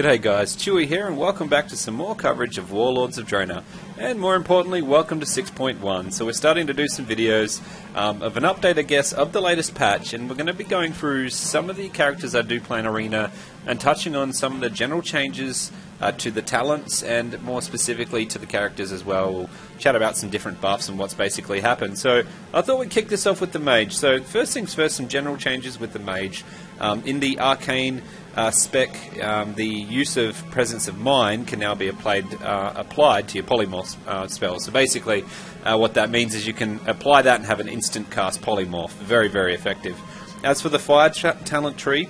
G'day guys, Chewy here and welcome back to some more coverage of Warlords of Draenor. And more importantly, welcome to 6.1. So we're starting to do some videos of an update, I guess, of the latest patch, and we're going to be going through some of the characters I do play in Arena and touching on some of the general changes to the talents and more specifically to the characters as well. We'll chat about some different buffs and what's basically happened. So I thought we'd kick this off with the Mage. So first things first, some general changes with the Mage. In the Arcane spec, the use of Presence of Mind can now be applied to your Polymorph spell. So basically, what that means is you can apply that and have an instant cast Polymorph. Very, very effective. As for the Fire talent tree,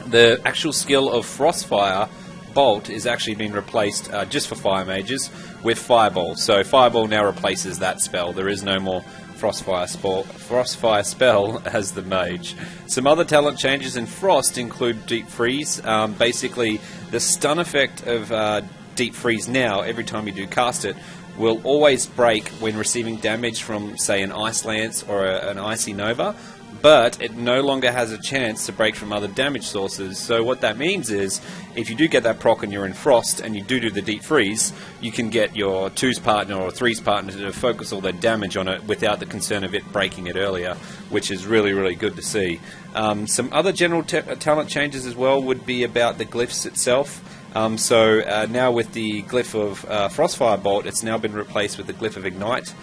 the actual skill of Frostfire Bolt is actually being replaced just for Fire Mages with Fireball. So Fireball now replaces that spell. There is no more Frostfire spell as the Mage. Some other talent changes in Frost include Deep Freeze. Basically, the stun effect of Deep Freeze now, every time you do cast it, will always break when receiving damage from, say, an Ice Lance or an Icy Nova, but it no longer has a chance to break from other damage sources. So what that means is, if you do get that proc and you're in Frost and you do the Deep Freeze, you can get your 2's partner or 3's partner to focus all their damage on it without the concern of it breaking it earlier, which is really, really good to see. Some other general talent changes as well would be about the glyphs itself. Now with the glyph of Frostfire Bolt, it's now been replaced with the glyph of Ignite.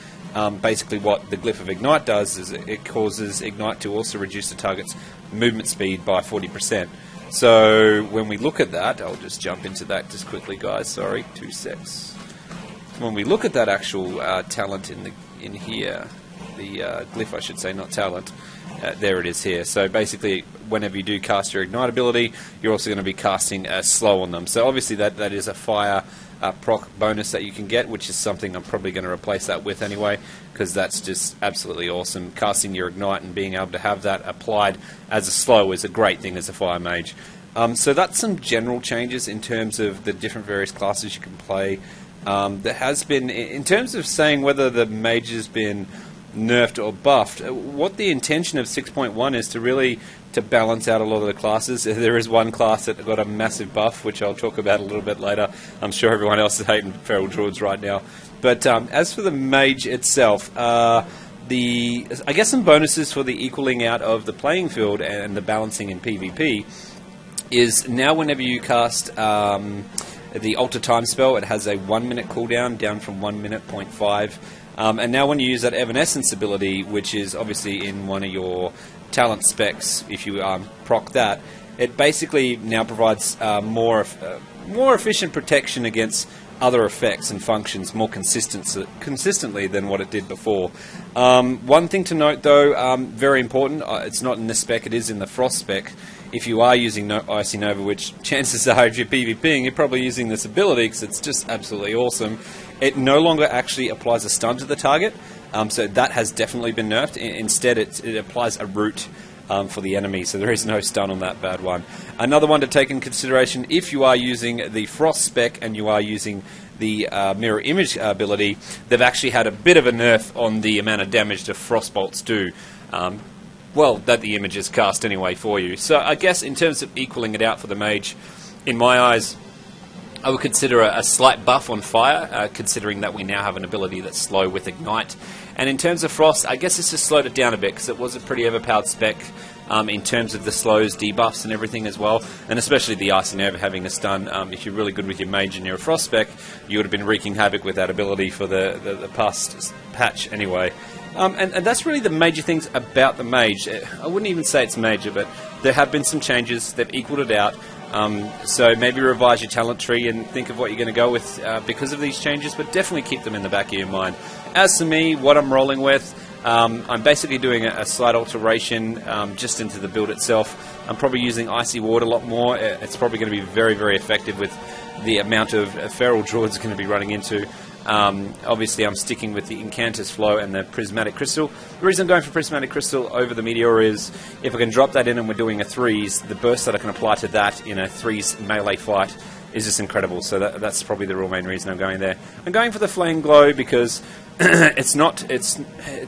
Basically what the glyph of Ignite does is it causes Ignite to also reduce the target's movement speed by 40%. So when we look at that, I'll just jump into that just quickly, guys, sorry, 2 secs. When we look at that actual talent in here, the glyph I should say, not talent, there it is here. So basically, whenever you do cast your Ignite ability, you're also going to be casting slow on them. So obviously that is a fire proc bonus that you can get, which is something I'm probably going to replace that with anyway, because that's just absolutely awesome. Casting your Ignite and being able to have that applied as a slow is a great thing as a Fire Mage. So that's some general changes in terms of the different various classes you can play. There has been, in terms of saying whether the Mage has been nerfed or buffed, what the intention of 6.1 is to really balance out a lot of the classes. There is one class that got a massive buff, which I'll talk about a little bit later. I'm sure everyone else is hating Feral Druids right now. But as for the Mage itself, I guess some bonuses for the equaling out of the playing field and the balancing in PvP is now whenever you cast the Alter Time spell, it has a 1 minute cooldown down from 1 minute 0.5. And now when you use that Evanescence ability, which is obviously in one of your talent specs, if you proc that, it basically now provides more efficient protection against other effects and functions more consistently than what it did before. One thing to note though, very important, it's not in this spec, it is in the Frost spec. If you are using Icy Nova, which chances are if you're PvPing, you're probably using this ability because it's just absolutely awesome. It no longer actually applies a stun to the target, so that has definitely been nerfed. Instead, it applies a root for the enemy, so there is no stun on that bad one. Another one to take in consideration, if you are using the Frost spec and you are using the Mirror Image ability, they've actually had a bit of a nerf on the amount of damage the Frost Bolts do. Well, that the images cast anyway for you. So I guess in terms of equaling it out for the Mage, in my eyes, I would consider a slight buff on Fire, considering that we now have an ability that's slow with Ignite. And in terms of Frost, I guess it's just slowed it down a bit, because it was a pretty overpowered spec in terms of the slows, debuffs and everything as well, and especially the Icy Nova having a stun. If you're really good with your Mage and you're a Frost spec, you would have been wreaking havoc with that ability for the past patch anyway. And that's really the major things about the Mage. I wouldn't even say it's major, but there have been some changes. They've equaled it out. So maybe revise your talent tree and think of what you're going to go with because of these changes, but definitely keep them in the back of your mind. As for me, what I'm rolling with, I'm basically doing a slight alteration just into the build itself. I'm probably using Icy Ward a lot more. It's probably going to be very, very effective with the amount of Feral Druids going to be running into. Obviously I'm sticking with the Incantus Flow and the Prismatic Crystal. The reason I'm going for Prismatic Crystal over the Meteor is if I can drop that in and we're doing a 3s, the burst that I can apply to that in a 3s melee fight is just incredible. So that's probably the real main reason I'm going there. I'm going for the Flame Glow because it's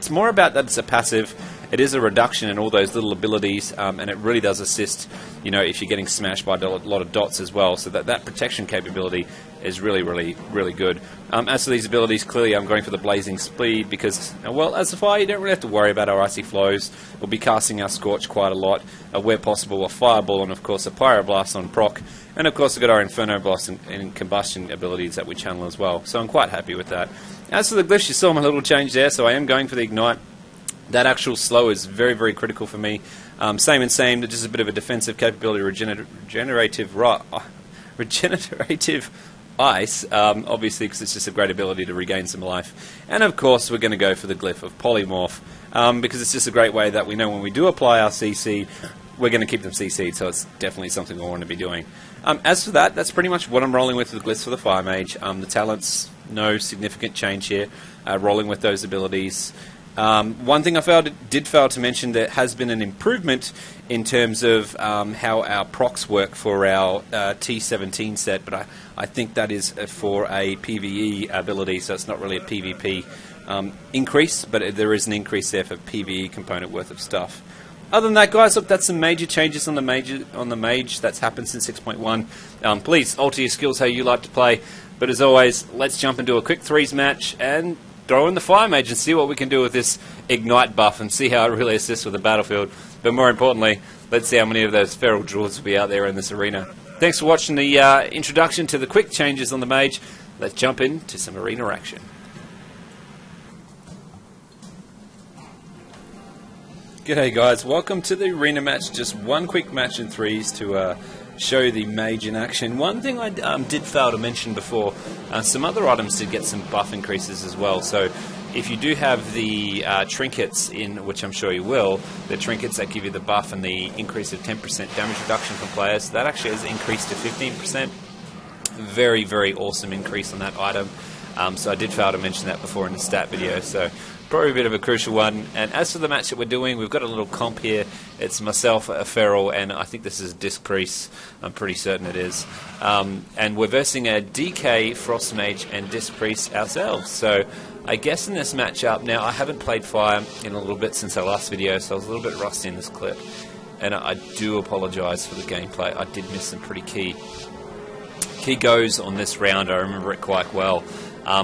more about that it's a passive it is a reduction in all those little abilities, and it really does assist, you know, if you're getting smashed by a lot of dots as well. So that protection capability is really, really, really good. As for these abilities, clearly I'm going for the Blazing Speed because, well, as a fire, you don't really have to worry about our Icy Flows. We'll be casting our Scorch quite a lot, where possible, a Fireball, and of course a Pyroblast on proc. And of course we've got our Inferno Blast and Combustion abilities that we channel as well. So I'm quite happy with that. As for the glyphs, you saw my little change there, so I am going for the Ignite. That actual slow is very, very critical for me. Same and same, just a bit of a defensive capability, regenerative ice, obviously because it's just a great ability to regain some life. And of course we're going to go for the glyph of Polymorph, because it's just a great way that we know when we do apply our CC, we're going to keep them CC'd, so it's definitely something we want to be doing. As for that, that's pretty much what I'm rolling with the glyphs for the Fire Mage. The talents, no significant change here, rolling with those abilities. One thing I did fail to mention, there has been an improvement in terms of how our procs work for our T17 set, but I think that is for a PvE ability, so it's not really a PvP increase, but there is an increase there for PvE component worth of stuff. Other than that, guys, look, that's some major changes on the Mage that's happened since 6.1. Please alter your skills how you like to play, but as always, let's jump into a quick threes match and throw in the Fire Mage and see what we can do with this Ignite buff and see how it really assists with the battlefield. But more importantly, let's see how many of those feral druids will be out there in this arena. Thanks for watching the introduction to the quick changes on the Mage. Let's jump into some arena action. G'day guys, welcome to the arena match. Just one quick match in threes to show the Mage in action. One thing I did fail to mention before, some other items did get some buff increases as well. So if you do have the trinkets in, which I'm sure you will, the trinkets that give you the buff and the increase of 10% damage reduction from players, that actually has increased to 15%. Very, very awesome increase on that item. So I did fail to mention that before in the stat video, so probably a bit of a crucial one. And as for the match that we're doing, we've got a little comp here. It's myself, a Feral, and I think this is a Disc Priest. I'm pretty certain it is. And we're versing a DK, Frost Mage, and Disc Priest ourselves. So I guess in this matchup, now I haven't played Fire in a little bit since our last video, so I was a little bit rusty in this clip. And I do apologise for the gameplay. I did miss some pretty key goes on this round. I remember it quite well.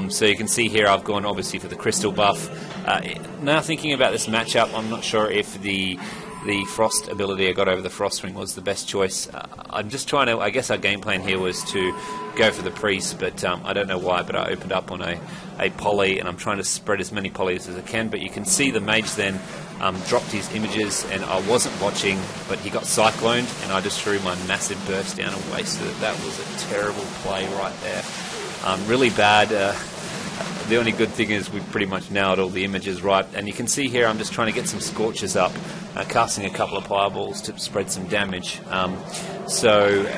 So you can see here I've gone obviously for the crystal buff. Now thinking about this matchup, I'm not sure if the frost ability I got over the frost ring was the best choice. I'm just trying to, I guess our game plan here was to go for the priest, but I don't know why, but I opened up on a poly and I'm trying to spread as many polys as I can. But you can see the mage then dropped his images and I wasn't watching, but he got cycloned and I just threw my massive burst down and wasted it. That was a terrible play right there. Really bad. The only good thing is we pretty much nailed all the images right. And you can see here I'm just trying to get some scorches up, casting a couple of fireballs to spread some damage. So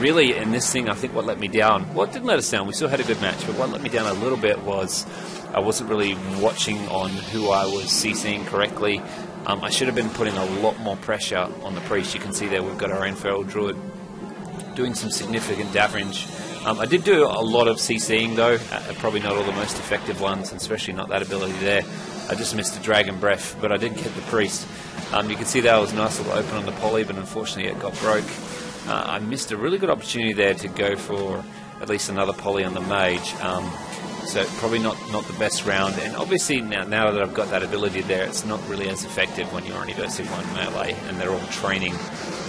really in this thing I think what let me down, well it didn't let us down, we still had a good match, but what let me down a little bit was I wasn't really watching on who I was CCing correctly. I should have been putting a lot more pressure on the priest. You can see there we've got our own feral druid doing some significant damage. I did do a lot of CCing though, probably not all the most effective ones, and especially not that ability there. I just missed the Dragon Breath, but I did get the Priest. You can see that was a nice little open on the poly, but unfortunately it got broke. I missed a really good opportunity there to go for at least another poly on the Mage. So probably not the best round, and obviously now that I've got that ability there, it's not really as effective when you're only versing one melee, and they're all training,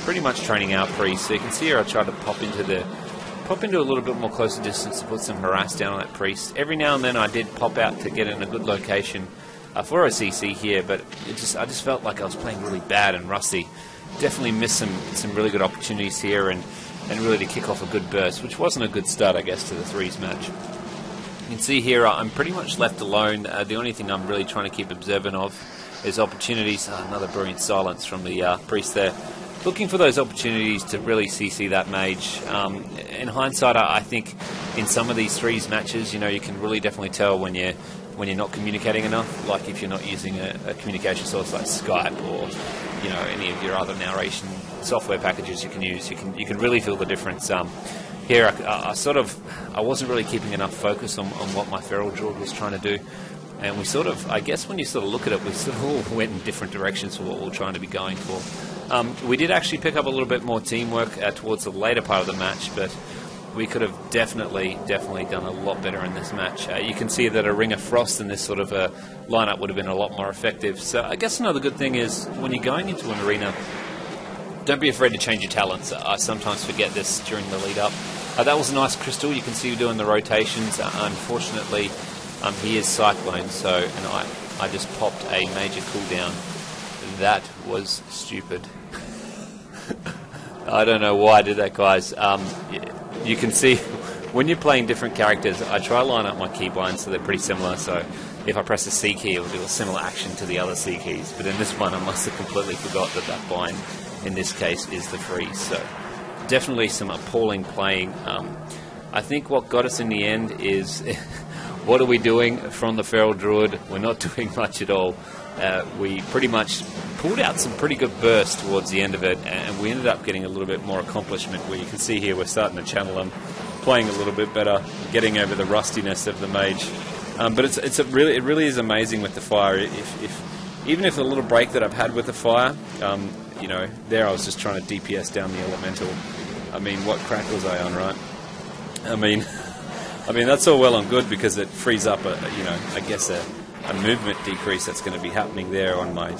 pretty much training our Priest. So you can see here I tried to pop into a little bit more closer distance to put some harass down on that priest. Every now and then I did pop out to get in a good location for a CC here, but I just felt like I was playing really bad and rusty. Definitely missed some really good opportunities here and really to kick off a good burst, which wasn't a good start, I guess, to the threes match. You can see here I'm pretty much left alone. The only thing I'm really trying to keep observant of is opportunities. Another brilliant silence from the priest there. Looking for those opportunities to really CC that mage. In hindsight, I think in some of these threes matches, you know, you can really definitely tell when you're not communicating enough. Like if you're not using a communication source like Skype or any of your other narration software packages you can use. You can really feel the difference. Here, I wasn't really keeping enough focus on what my feral druid was trying to do. And we sort of, I guess when you sort of look at it, we sort of all went in different directions for what we were trying to be going for. We did actually pick up a little bit more teamwork towards the later part of the match, but we could have definitely done a lot better in this match. You can see that a Ring of Frost in this sort of a lineup would have been a lot more effective. So I guess another good thing is when you're going into an arena, don't be afraid to change your talents. I sometimes forget this during the lead up. That was a nice crystal. You can see you doing the rotations. Unfortunately, he is Cyclone, so and I just popped a major cooldown. That was stupid. I don't know why I did that, guys. You can see when you're playing different characters, I try to line up my keybinds so they're pretty similar. So if I press the C key, it will do a similar action to the other C keys. But in this one, I must have completely forgot that that bind, in this case, is the freeze. So definitely some appalling playing. I think what got us in the end is, what are we doing from the Feral Druid? We're not doing much at all. We pretty much pulled out some pretty good bursts towards the end of it, and we ended up getting a little bit more accomplishment, where you can see here we're starting to channel them, playing a little bit better, getting over the rustiness of the Mage. But it really is amazing with the fire. Even if a little break that I've had with the fire, you know, there I was just trying to DPS down the elemental. I mean, what crack was I on, right? I mean that's all well and good because it frees up I guess a movement decrease that's going to be happening there on my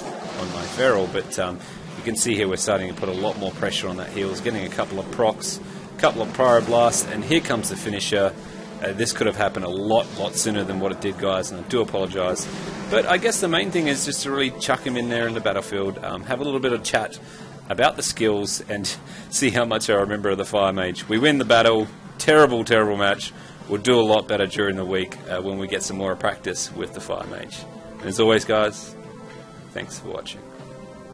Feral, but you can see here we're starting to put a lot more pressure on that heals, getting a couple of procs, a couple of Pyroblasts, and here comes the finisher. This could have happened a lot sooner than what it did, guys, and I do apologise. But I guess the main thing is just to really chuck him in there in the battlefield, have a little bit of chat about the skills, and see how much I remember of the Fire Mage. We win the battle, terrible match. We'll do a lot better during the week when we get some more practice with the Fire Mage. And as always, guys, thanks for watching.